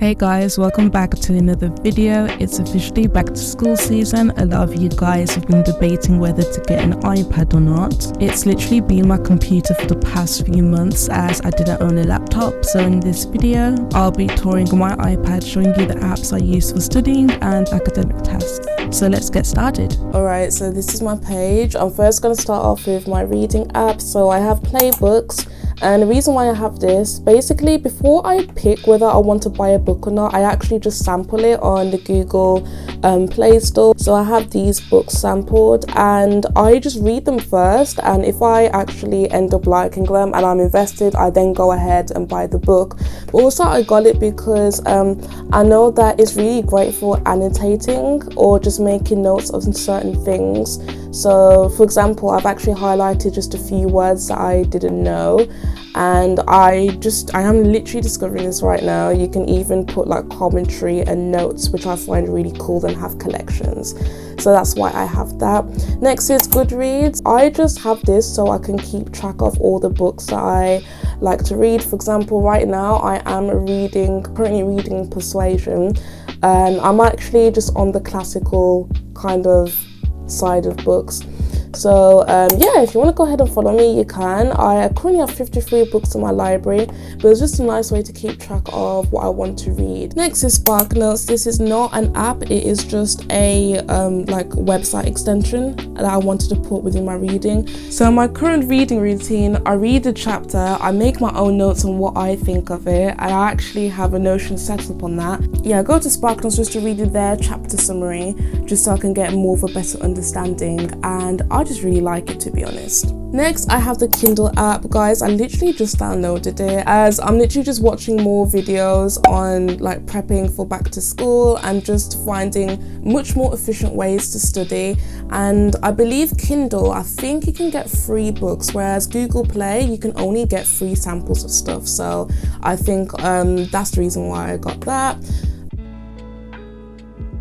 Hey guys, welcome back to another video. It's officially back to school season. A lot of you guys have been debating whether to get an iPad or not. It's literally been my computer for the past few months as I didn't own a laptop. So in this video, I'll be touring my iPad, showing you the apps I use for studying and academic tasks. So let's get started. Alright, so this is my page. I'm first going to start off with my reading app. So I have Playbooks. And the reason why I have this, basically before I pick whether I want to buy a book or not, I actually just sample it on the Google Play Store. So I have these books sampled and I just read them first, and if I actually end up liking them and I'm invested, I then go ahead and buy the book. But also I got it because I know that it's really great for annotating or just making notes of certain things. So for example, I've actually highlighted just a few words that I didn't know, and I am literally discovering this right now. You can even put like commentary and notes, which I find really cool, and have collections. So that's why I have that. Next is Goodreads. I just have this so I can keep track of all the books that I like to read. For example, right now I am currently reading Persuasion, and I'm actually just on the classical kind of side of books. So yeah, if you want to go ahead and follow me, you can. I currently have 53 books in my library, but it's just a nice way to keep track of what I want to read. Next is SparkNotes. This is not an app, it is just a like website extension that I wanted to put within my reading. So my current reading routine, I read a chapter, I make my own notes on what I think of it, and I actually have a Notion set up on that. Yeah, I go to SparkNotes just to read their chapter summary, just so I can get more of a better understanding, and I just really like it, to be honest. Next, I have the Kindle app. Guys, I literally just downloaded it as I'm literally just watching more videos on like prepping for back to school and just finding much more efficient ways to study. And I believe Kindle, I think you can get free books, whereas Google Play, you can only get free samples of stuff. So I think that's the reason why I got that.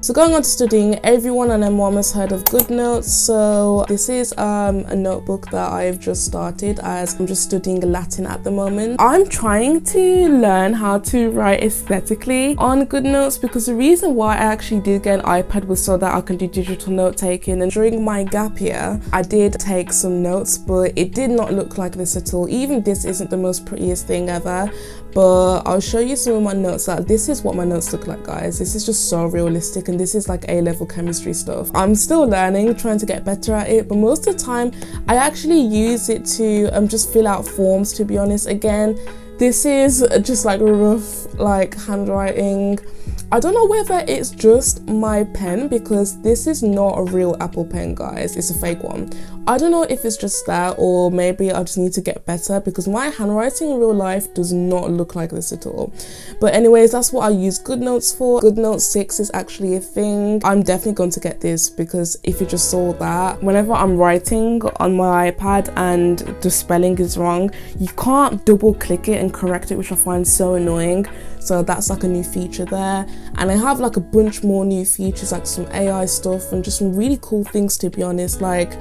So going on to studying, everyone and their mom has heard of GoodNotes. So this is a notebook that I've just started as I'm just studying Latin at the moment. I'm trying to learn how to write aesthetically on GoodNotes, because the reason why I actually did get an iPad was so that I can do digital note taking. And during my gap year, I did take some notes, but it did not look like this at all. Even this isn't the most prettiest thing ever, but I'll show you some of my notes. This is what my notes look like, guys. This is just so realistic, and this is like A-level chemistry stuff. I'm still learning, trying to get better at it, but most of the time I actually use it to just fill out forms, to be honest. Again, this is just like rough like handwriting. I don't know whether it's just my pen, because this is not a real Apple pen, guys. It's a fake one. I don't know if it's just that, or maybe I just need to get better, because my handwriting in real life does not look like this at all. But anyways, that's what I use GoodNotes for. GoodNotes 6 is actually a thing. I'm definitely going to get this, because if you just saw that, whenever I'm writing on my iPad and the spelling is wrong, you can't double click it and correct it, which I find so annoying. So that's like a new feature there. And I have like a bunch more new features, like some AI stuff and just some really cool things, to be honest. Like,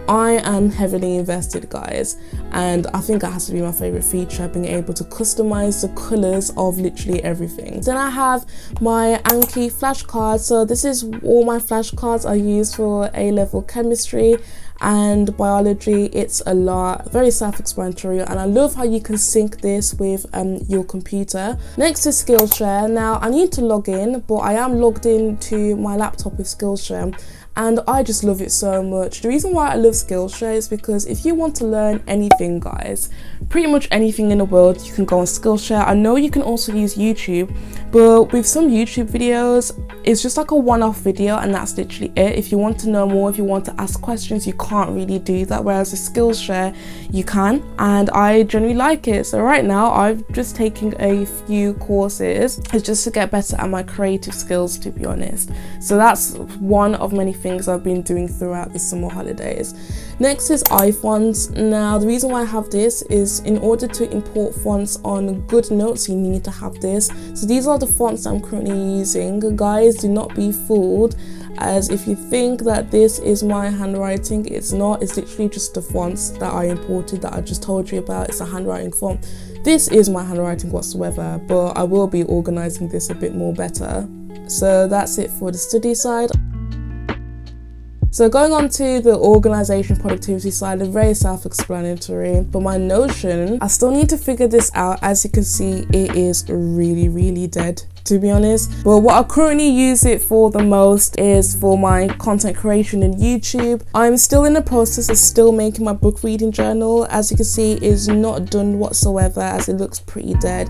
I am heavily invested, guys, and I think that has to be my favorite feature, being able to customize the colors of literally everything. Then I have my Anki flashcards. So this is all my flashcards I use for A-level chemistry and biology. It's a lot, very self-explanatory, and I love how you can sync this with your computer. Next is Skillshare. Now I need to log in, but I am logged into my laptop with Skillshare, and I just love it so much. The reason why I love Skillshare is because if you want to learn anything, guys, pretty much anything in the world, you can go on Skillshare. I know you can also use YouTube, but with some YouTube videos, it's just like a one-off video and that's literally it. If you want to know more, if you want to ask questions, you can't really do that, whereas with Skillshare you can, and I generally like it. So right now I've just taken a few courses. It's just to get better at my creative skills, to be honest. So that's one of many things I've been doing throughout the summer holidays. Next is iPhones. Now the reason why I have this is in order to import fonts on GoodNotes, you need to have this. So these are the fonts I'm currently using. Guys, do not be fooled, as if you think that this is my handwriting, it's not. It's literally just the fonts that I imported that I just told you about. It's a handwriting font. this is my handwriting whatsoever, but I will be organising this a bit more better. So that's it for the study side. So going on to the organisation productivity side, it's very self-explanatory. But my Notion, I still need to figure this out. As you can see, it is really dead, to be honest. But what I currently use it for the most is for my content creation in YouTube. I'm still in the process of still making my book reading journal. As you can see, it is not done whatsoever, as it looks pretty dead.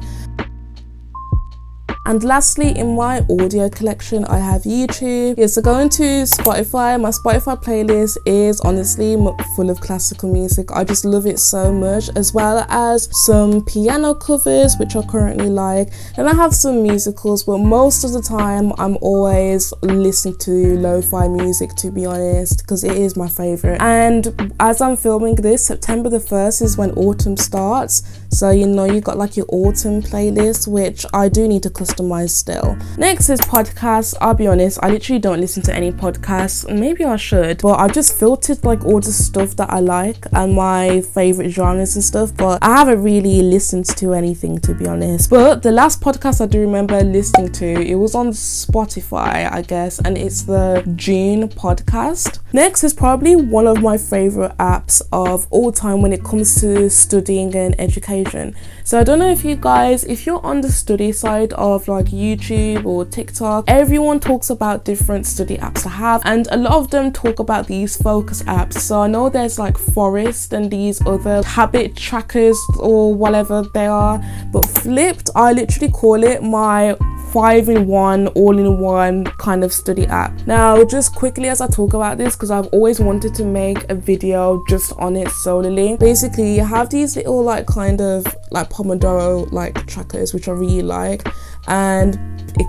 And lastly, in my audio collection, I have YouTube. Yeah, so going to Spotify, my Spotify playlist is honestly full of classical music. I just love it so much, as well as some piano covers, which I currently like. And I have some musicals, but most of the time I'm always listening to lo-fi music, to be honest, because it is my favorite. And as I'm filming this, September the 1st is when autumn starts. So, you know, you got like your autumn playlist, which I do need to customize still. Next is podcasts. I'll be honest, I literally don't listen to any podcasts. Maybe I should, but I just filtered like all the stuff that I like and my favorite genres and stuff, but I haven't really listened to anything, to be honest. But the last podcast I do remember listening to, it was on Spotify, I guess, and it's the June podcast. Next is probably one of my favorite apps of all time when it comes to studying and education. So I don't know if you guys, if you're on the study side of like YouTube or TikTok, everyone talks about different study apps to have, and a lot of them talk about these focus apps. So I know there's like Forest and these other habit trackers or whatever they are, but flipped, I literally call it my 5-in-1, all-in-one kind of study app. Now, just quickly as I talk about this, because I've always wanted to make a video just on it solely. Basically, you have these little like kind of like Pomodoro like trackers, which I really like, and it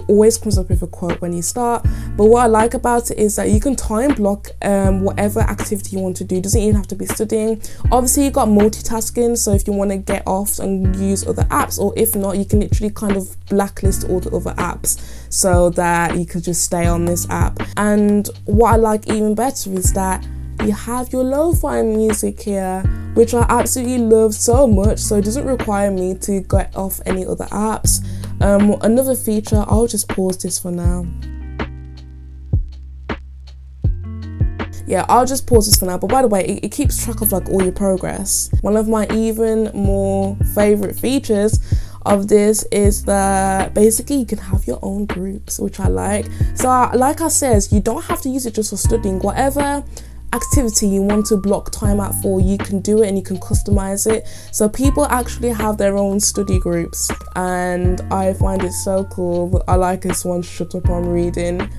always comes up with a quote when you start. But what I like about it is that you can time block whatever activity you want to do. It doesn't even have to be studying. Obviously, you got multitasking, so if you want to get off and use other apps, or if not, you can literally kind of blacklist all the other apps so that you could just stay on this app. And what I like even better is that you have your lo-fi music here, which I absolutely love so much, so it doesn't require me to get off any other apps. Another feature, I'll just pause this for now. Yeah, I'll just pause this for now. But by the way, it keeps track of like all your progress. One of my even more favorite features of this is that basically you can have your own groups, which I like. So like I said, you don't have to use it just for studying. Whatever activity you want to block time out for, you can do it and you can customize it. So people actually have their own study groups, and I find it so cool. I like this one, Shut Up, I'm Reading.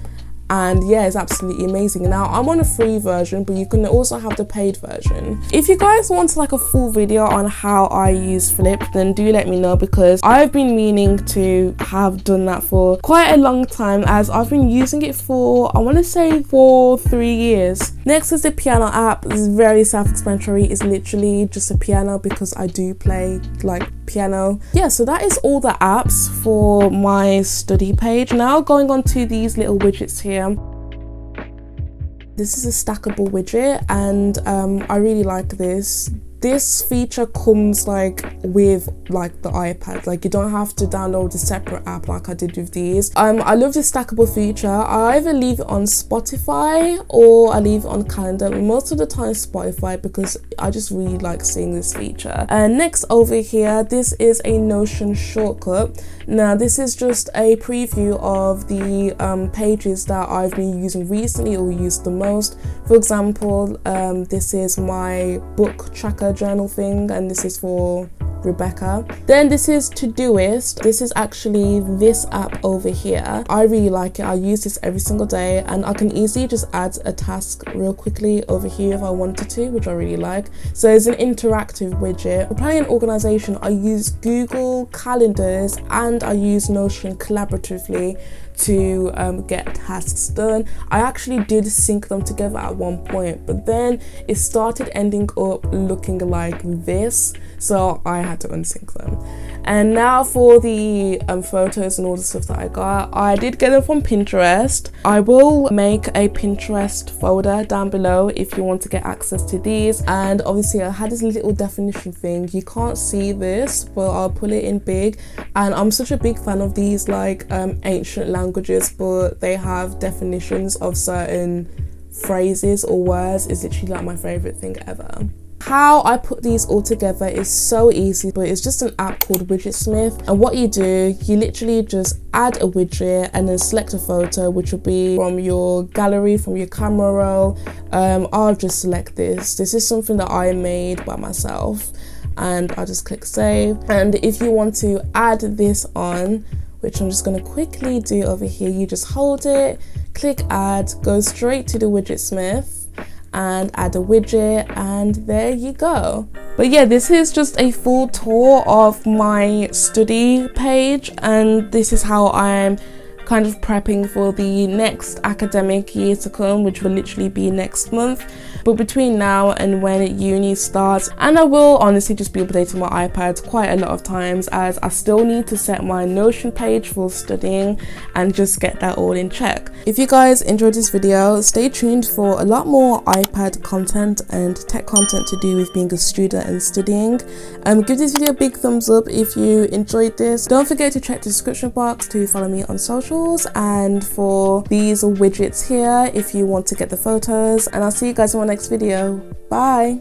And yeah, it's absolutely amazing. Now I'm on a free version, but you can also have the paid version. If you guys want like a full video on how I use Flip, then do let me know, because I've been meaning to have done that for quite a long time, as I've been using it for, I want to say, for 3 years. Next is the piano app. It's very self-explanatory. It's literally just a piano because I do play like piano. Yeah, so that is all the apps for my study page. Now going on to these little widgets here. This is a stackable widget, and I really like this. This feature comes like with like the iPad, like you don't have to download a separate app like I did with these. I love this stackable feature. I either leave it on Spotify or I leave it on calendar, most of the time Spotify, because I just really like seeing this feature. And next over here, this is a Notion shortcut. Now this is just a preview of the pages that I've been using recently or used the most. For example, this is my book tracker journal thing, and this is for Rebecca. Then this is Todoist. This is actually this app over here. I really like it. I use this every single day, and I can easily just add a task real quickly over here if I wanted to, which I really like. So it's an interactive widget. For planning and organization, I use Google Calendars and I use Notion collaboratively to get tasks done. I actually did sync them together at one point, but then it started ending up looking like this. so I had to unsync them. And now for the photos and all the stuff that I did get them from Pinterest. I will make a Pinterest folder down below if you want to get access to these. And obviously I had this little definition thing. You can't see this, but I'll put it in big. And I'm such a big fan of these like ancient languages, but they have definitions of certain phrases or words. Is literally like my favorite thing ever. How I put these all together is so easy, but it's just an app called Widgetsmith, and what you do, you literally just add a widget and then select a photo, which will be from your gallery, from your camera roll. I'll just select this. This is something that I made by myself, and I'll just click save. And if you want to add this on, which I'm just going to quickly do over here, you just hold it, click add, go straight to the Widgetsmith and add a widget, and there you go. But yeah, this is just a full tour of my study page, and this is how I'm kind of prepping for the next academic year to come, which will literally be next month. But between now and when uni starts, and I will honestly just be updating my iPad quite a lot of times, as I still need to set my Notion page for studying and just get that all in check. If you guys enjoyed this video, stay tuned for a lot more iPad content and tech content to do with being a student and studying. Give this video a big thumbs up if you enjoyed this. Don't forget to check the description box to follow me on socials, and for these widgets here if you want to get the photos, and I'll see you guys in my next video. Bye.